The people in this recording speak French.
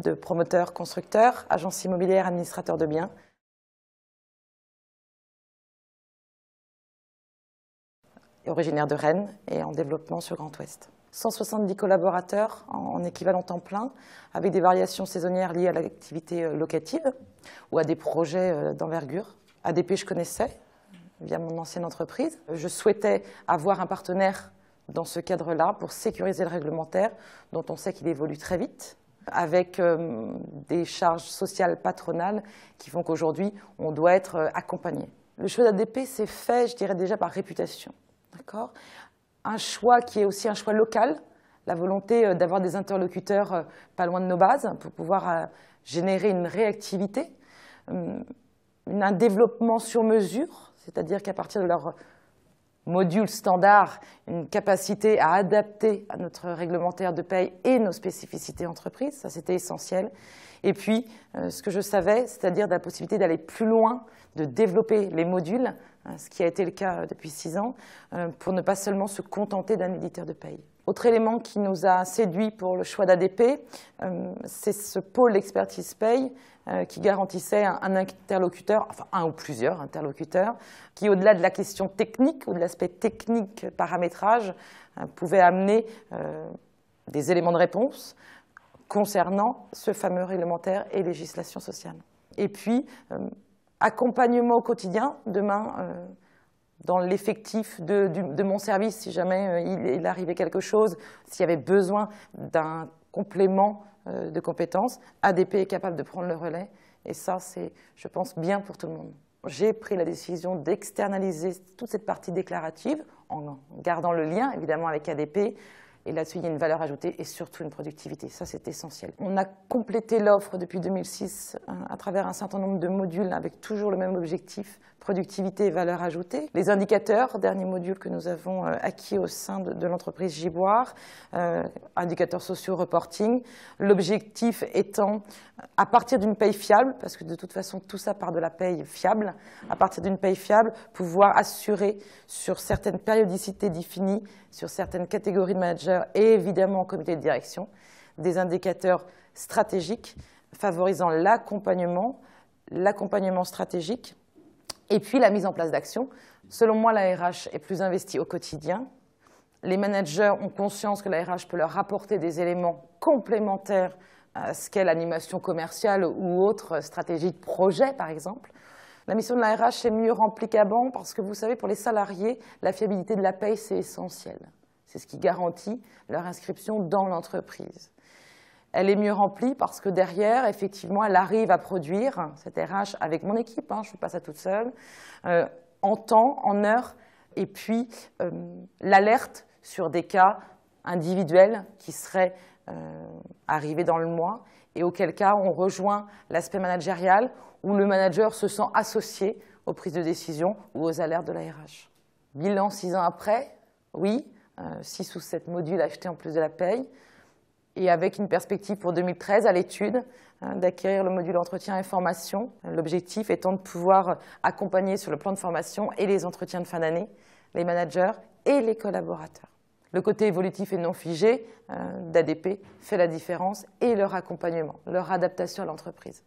de promoteur, constructeur, agence immobilière, administrateur de biens. Originaire de Rennes et en développement sur Grand Ouest. 170 collaborateurs en équivalent temps plein, avec des variations saisonnières liées à l'activité locative ou à des projets d'envergure. ADP, je connaissais via mon ancienne entreprise. Je souhaitais avoir un partenaire dans ce cadre-là pour sécuriser le réglementaire, dont on sait qu'il évolue très vite, avec des charges sociales patronales qui font qu'aujourd'hui, on doit être accompagné. Le choix d'ADP s'est fait, je dirais déjà, par réputation. D'accord ? Un choix qui est aussi un choix local, la volonté d'avoir des interlocuteurs pas loin de nos bases pour pouvoir générer une réactivité, un développement sur mesure, c'est-à-dire qu'à partir de leur module standard, une capacité à adapter à notre réglementaire de paye et nos spécificités entreprises, ça c'était essentiel. Et puis, ce que je savais, c'est-à-dire de la possibilité d'aller plus loin, de développer les modules, ce qui a été le cas depuis 6 ans, pour ne pas seulement se contenter d'un éditeur de paye. Autre élément qui nous a séduit pour le choix d'ADP, c'est ce pôle expertise paye qui garantissait un interlocuteur, enfin un ou plusieurs interlocuteurs, qui au-delà de la question technique ou de l'aspect technique paramétrage, pouvait amener des éléments de réponse concernant ce fameux réglementaire et législation sociale. Et puis, accompagnement au quotidien, demain, dans l'effectif de mon service, si jamais il arrivait quelque chose, s'il y avait besoin d'un complément de compétences, ADP est capable de prendre le relais. Et ça, c'est, je pense, bien pour tout le monde. J'ai pris la décision d'externaliser toute cette partie déclarative, en gardant le lien, évidemment, avec ADP. Et là-dessus, il y a une valeur ajoutée et surtout une productivité. Ça, c'est essentiel. On a complété l'offre depuis 2006 à travers un certain nombre de modules avec toujours le même objectif, productivité et valeur ajoutée. Les indicateurs, dernier module que nous avons acquis au sein de l'entreprise Giboire, indicateurs sociaux, reporting. L'objectif étant, à partir d'une paye fiable, parce que de toute façon, tout ça part de la paye fiable, à partir d'une paye fiable, pouvoir assurer sur certaines périodicités définies, sur certaines catégories de managers et évidemment en comité de direction, des indicateurs stratégiques favorisant l'accompagnement stratégique et puis la mise en place d'actions. Selon moi, la RH est plus investie au quotidien. Les managers ont conscience que la RH peut leur apporter des éléments complémentaires à ce qu'est l'animation commerciale ou autre stratégie de projet, par exemple. La mission de la RH est mieux remplie qu'avant parce que vous savez, pour les salariés, la fiabilité de la paye, c'est essentiel. C'est ce qui garantit leur inscription dans l'entreprise. Elle est mieux remplie parce que derrière, effectivement, elle arrive à produire, cette RH, avec mon équipe, je ne fais pas ça toute seule, en temps, en heure, et puis l'alerte sur des cas individuels qui seraient arrivés dans le mois, et auquel cas on rejoint l'aspect managérial, où le manager se sent associé aux prises de décision ou aux alertes de la RH. Bilan 6 ans après, oui, 6 ou 7 modules achetés en plus de la paye, et avec une perspective pour 2013 à l'étude d'acquérir le module entretien et formation. L'objectif étant de pouvoir accompagner sur le plan de formation et les entretiens de fin d'année, les managers et les collaborateurs. Le côté évolutif et non figé d'ADP fait la différence et leur accompagnement, leur adaptation à l'entreprise.